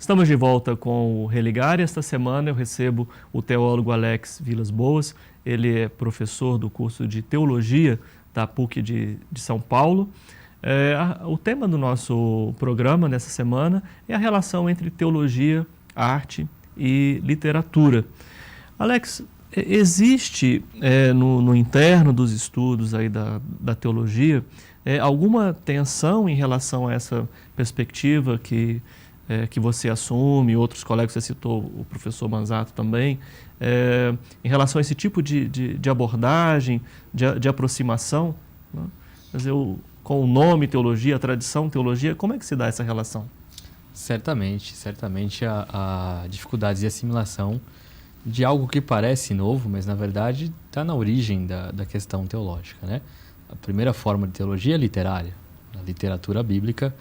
Estamos de volta com o Religar e esta semana eu recebo o teólogo Alex Vilas Boas. Ele é professor do curso de Teologia da PUC de São Paulo. O tema do nosso programa nessa semana é a relação entre teologia, arte e literatura. Alex, existe no interno dos estudos aí da teologia alguma tensão em relação a essa perspectiva que você assume, outros colegas, você citou o professor Manzato também, em relação a esse tipo de abordagem, de aproximação, né? Mas com o nome teologia, a tradição teologia, como é que se dá essa relação? Certamente há dificuldades de assimilação de algo que parece novo, mas na verdade está na origem da questão teológica, né? A primeira forma de teologia é literária, a literatura bíblica,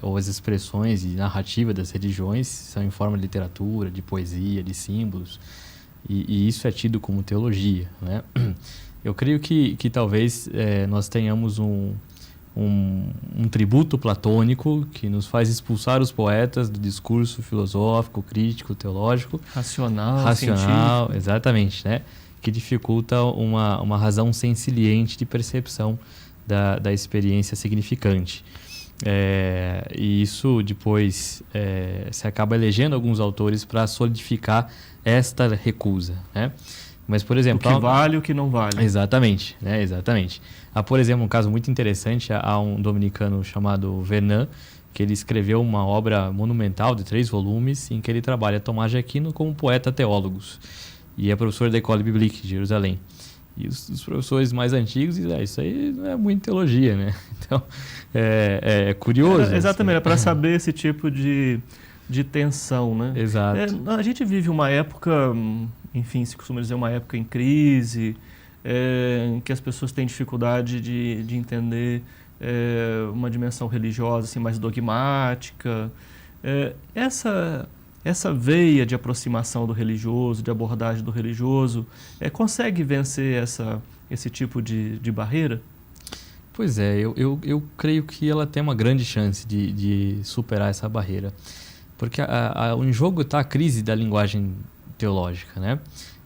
ou as expressões e narrativa das religiões são em forma de literatura, de poesia, de símbolos, e isso é tido como teologia, né? Eu creio que talvez nós tenhamos um tributo platônico que nos faz expulsar os poetas do discurso filosófico, crítico, teológico. Racional, científico. Exatamente, né? Que dificulta uma razão sensiliente de percepção da experiência significante. E isso depois se acaba elegendo alguns autores para solidificar esta recusa, né? Mas, por exemplo... O que vale e o que não vale. Exatamente, né? Exatamente. Há, por exemplo, um caso muito interessante, há um dominicano chamado Vernan, que ele escreveu uma obra monumental de 3 volumes, em que ele trabalha Tomás de Aquino como poeta teólogos. E é professor da École Biblique de Jerusalém. E os professores mais antigos dizem, isso aí não é muito teologia, né? Então, é curioso. Exatamente, é para saber esse tipo de tensão, né? Exato. A gente vive uma época, enfim, se costuma dizer uma época em crise, em que as pessoas têm dificuldade de entender uma dimensão religiosa assim, mais dogmática. Essa veia de aproximação do religioso, de abordagem do religioso, consegue vencer esse tipo de barreira? Pois é, eu creio que ela tem uma grande chance de superar essa barreira. Porque em jogo está a crise da linguagem teológica, né?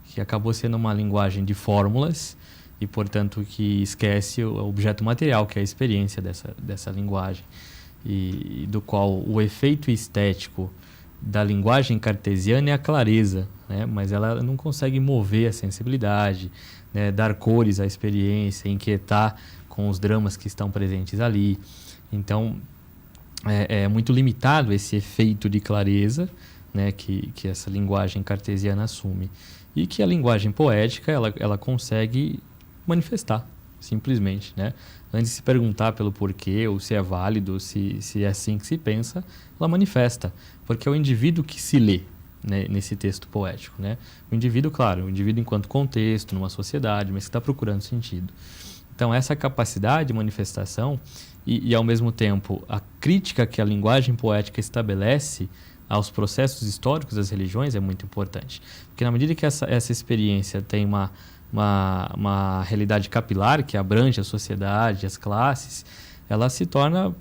Que acabou sendo uma linguagem de fórmulas e, portanto, que esquece o objeto material, que é a experiência dessa linguagem, e do qual o efeito estético da linguagem cartesiana é a clareza, né? Mas ela não consegue mover a sensibilidade, né? Dar cores à experiência, inquietar com os dramas que estão presentes ali. Então, é muito limitado esse efeito de clareza, né, que essa linguagem cartesiana assume. E que a linguagem poética, ela consegue manifestar, simplesmente, né? Antes de se perguntar pelo porquê, ou se é válido, se é assim que se pensa, ela manifesta. Porque é o indivíduo que se lê, né, nesse texto poético, né? O indivíduo, claro, o indivíduo enquanto contexto, numa sociedade, mas que está procurando sentido. Então, essa capacidade de manifestação e, ao mesmo tempo, a crítica que a linguagem poética estabelece aos processos históricos das religiões é muito importante. Porque na medida que essa experiência tem uma realidade capilar que abrange a sociedade, as classes, ela se torna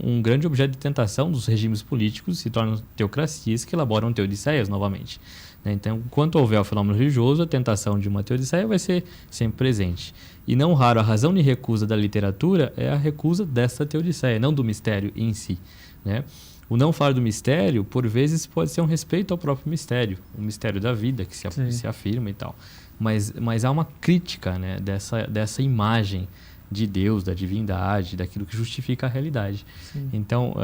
um grande objeto de tentação dos regimes políticos, se tornam teocracias que elaboram teodiceias novamente. Então, enquanto houver o fenômeno religioso, a tentação de uma teodiceia vai ser sempre presente. E não raro, a razão de recusa da literatura é a recusa dessa teodiceia, não do mistério em si, né? O não falar do mistério, por vezes, pode ser um respeito ao próprio mistério, o mistério da vida que se afirma e tal. Mas há uma crítica, né, dessa imagem de Deus, da divindade, daquilo que justifica a realidade. Sim. Então,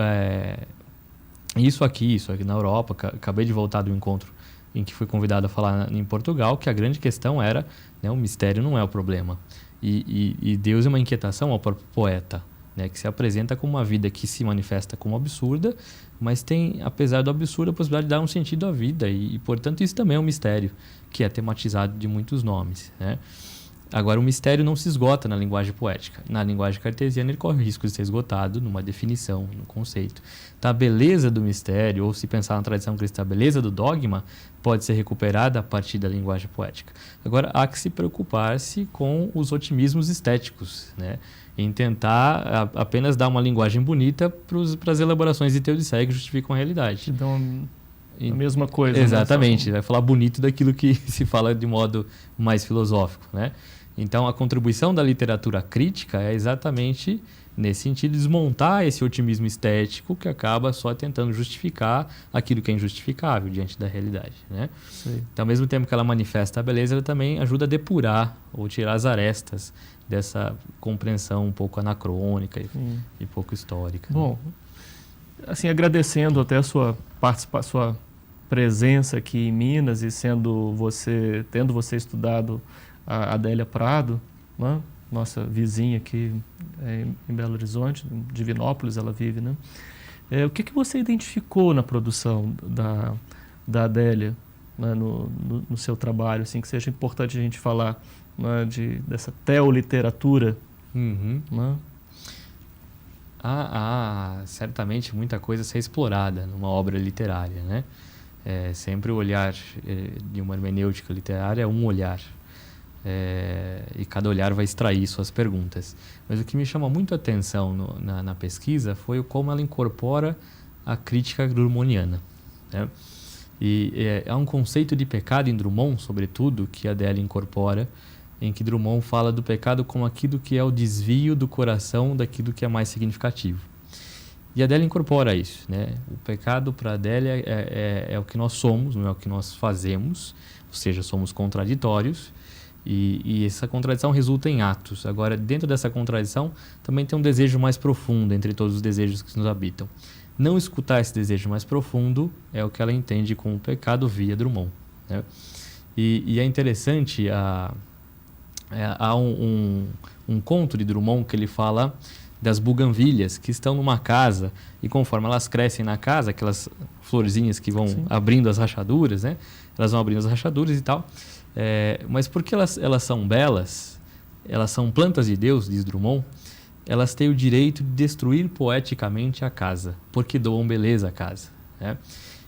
isso aqui na Europa, acabei de voltar do encontro em que fui convidado a falar em Portugal, que a grande questão era, né, o mistério não é o problema. E Deus é uma inquietação ao próprio poeta, né, que se apresenta como uma vida que se manifesta como absurda, mas tem, apesar do absurdo, a possibilidade de dar um sentido à vida. E portanto, isso também é um mistério, que é tematizado de muitos nomes, né? Agora, o mistério não se esgota na linguagem poética. Na linguagem cartesiana, ele corre o risco de ser esgotado numa definição, no conceito. Então, a beleza do mistério, ou se pensar na tradição cristã, a beleza do dogma, pode ser recuperada a partir da linguagem poética. Agora, há que se preocupar-se com os otimismos estéticos, né? Em tentar apenas dar uma linguagem bonita para as elaborações de Teodiceia que justificam a realidade. Então, a mesma coisa. Exatamente, vai falar bonito daquilo que se fala de modo mais filosófico, né? Então, a contribuição da literatura crítica é exatamente nesse sentido, desmontar esse otimismo estético que acaba só tentando justificar aquilo que é injustificável diante da realidade, né? Então, ao mesmo tempo que ela manifesta a beleza, ela também ajuda a depurar ou tirar as arestas dessa compreensão um pouco anacrônica e pouco histórica. Bom, assim, agradecendo até a sua participação, sua presença aqui em Minas e tendo você estudado a Adélia Prado, né? Nossa vizinha aqui em Belo Horizonte, em Divinópolis ela vive, né? O que você identificou na produção da Adélia, né, no seu trabalho, assim, que seja importante a gente falar, né, dessa teoliteratura? Uhum. Né? Há certamente muita coisa a ser explorada numa obra literária, né? Sempre o olhar de uma hermenêutica literária é um olhar. E cada olhar vai extrair suas perguntas. Mas o que me chama muito a atenção na pesquisa foi como ela incorpora a crítica drumondiana, né? E há um conceito de pecado em Drummond, sobretudo, que a Adélia incorpora, em que Drummond fala do pecado como aquilo que é o desvio do coração daquilo que é mais significativo. E a Adélia incorpora isso, né? O pecado para a Adélia é o que nós somos, não é o que nós fazemos, ou seja, somos contraditórios, e essa contradição resulta em atos. Agora, dentro dessa contradição, também tem um desejo mais profundo entre todos os desejos que nos habitam. Não escutar esse desejo mais profundo é o que ela entende como pecado via Drummond, né? E é interessante, há um conto de Drummond que ele fala das buganvílias que estão numa casa e conforme elas crescem na casa, aquelas florzinhas que vão abrindo as rachaduras, né? Elas vão abrindo as rachaduras e tal. Mas porque elas são belas, elas são plantas de Deus, diz Drummond, elas têm o direito de destruir poeticamente a casa, porque doam beleza à casa, né?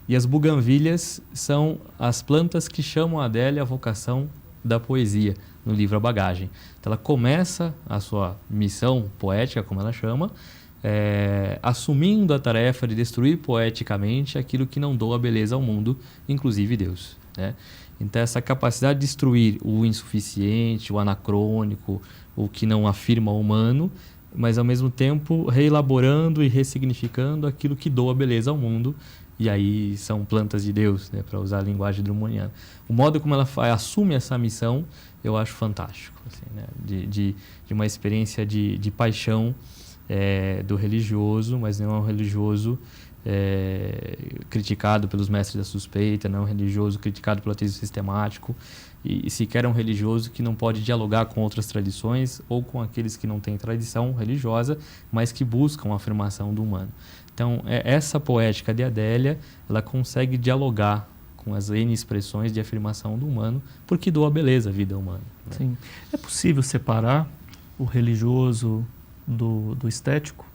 E as buganvílias são as plantas que chamam a Adélia a vocação da poesia, no livro A Bagagem. Então ela começa a sua missão poética, como ela chama, assumindo a tarefa de destruir poeticamente aquilo que não doa beleza ao mundo, inclusive Deus, né? Então essa capacidade de destruir o insuficiente, o anacrônico, o que não afirma o humano, mas ao mesmo tempo reelaborando e ressignificando aquilo que doa beleza ao mundo, e aí são plantas de Deus, né, para usar a linguagem drummondiana. O modo como ela assume essa missão eu acho fantástico, assim, né, de uma experiência de paixão do religioso, mas não é um religioso criticado pelos mestres da suspeita, não é um religioso criticado pelo ateísmo sistemático, e sequer é um religioso que não pode dialogar com outras tradições ou com aqueles que não têm tradição religiosa, mas que buscam a afirmação do humano. Então, essa poética de Adélia, ela consegue dialogar com as N expressões de afirmação do humano, porque doa beleza à vida humana, né? Sim. É possível separar o religioso do estético?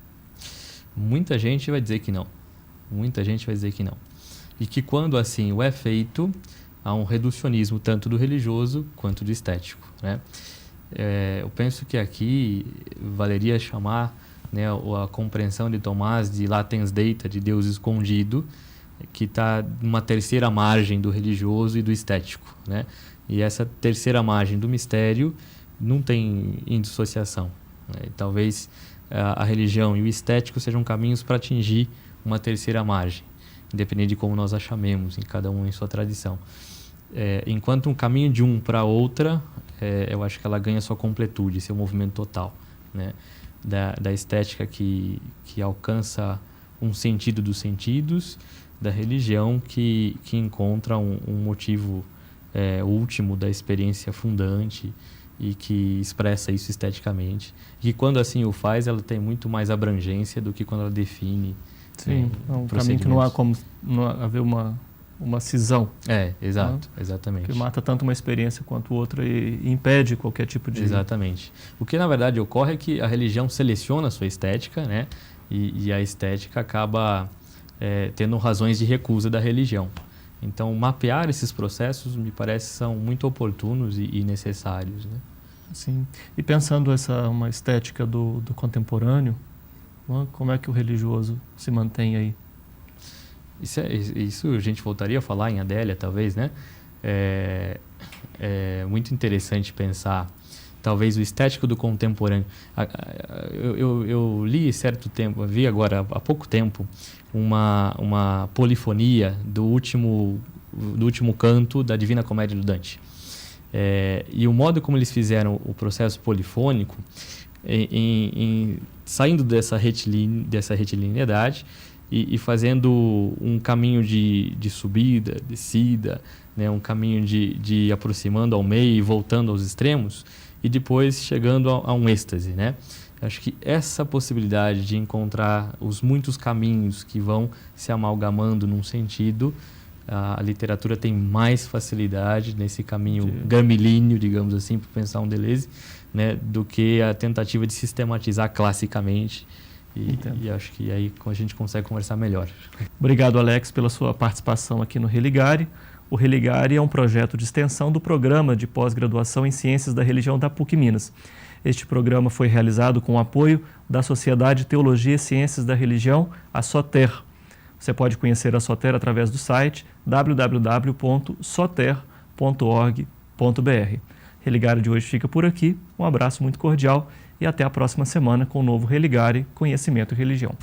Muita gente vai dizer que não. Muita gente vai dizer que não. E que quando assim o é feito, há um reducionismo tanto do religioso quanto do estético, né? Eu penso que aqui valeria chamar, né, a compreensão de Tomás de latens data, de Deus escondido, que está numa terceira margem do religioso e do estético, né? E essa terceira margem do mistério não tem indissociação, né? E talvez a religião e o estético sejam caminhos para atingir uma terceira margem, independente de como nós a chamemos, em cada um em sua tradição. Enquanto um caminho de um para outra, eu acho que ela ganha sua completude, seu movimento total, né? Da estética que alcança um sentido dos sentidos, da religião que encontra um motivo último da experiência fundante e que expressa isso esteticamente. E quando assim o faz, ela tem muito mais abrangência do que quando ela define. Sim, é um caminho que não há como não haver uma uma cisão. Exato, exatamente. Que mata tanto uma experiência quanto outra e impede qualquer tipo de... Exatamente. O que na verdade ocorre é que a religião seleciona a sua estética, né? E a estética acaba tendo razões de recusa da religião. Então, mapear esses processos me parece são muito oportunos e necessários, né? Sim. E pensando uma estética do contemporâneo, como é que o religioso se mantém aí? Isso a gente voltaria a falar em Adélia, talvez, né? É muito interessante pensar, talvez, o estético do contemporâneo. Eu li certo tempo, vi agora há pouco tempo, uma polifonia do último canto da Divina Comédia do Dante. E o modo como eles fizeram o processo polifônico, saindo dessa retilineidade e fazendo um caminho de subida, descida, né, um caminho de aproximando ao meio e voltando aos extremos, e depois chegando a um êxtase, né? Acho que essa possibilidade de encontrar os muitos caminhos que vão se amalgamando num sentido, a literatura tem mais facilidade nesse caminho gramilíneo, digamos assim, para pensar um Deleuze, né, do que a tentativa de sistematizar classicamente. E acho que aí a gente consegue conversar melhor. Obrigado, Alex, pela sua participação aqui no Religare. O Religare é um projeto de extensão do Programa de Pós-Graduação em Ciências da Religião da PUC Minas. Este programa foi realizado com o apoio da Sociedade Teologia e Ciências da Religião, a SOTER. Você pode conhecer a SOTER através do site www.soter.org.br. Religare de hoje fica por aqui. Um abraço muito cordial e até a próxima semana com o novo Religare Conhecimento e Religião.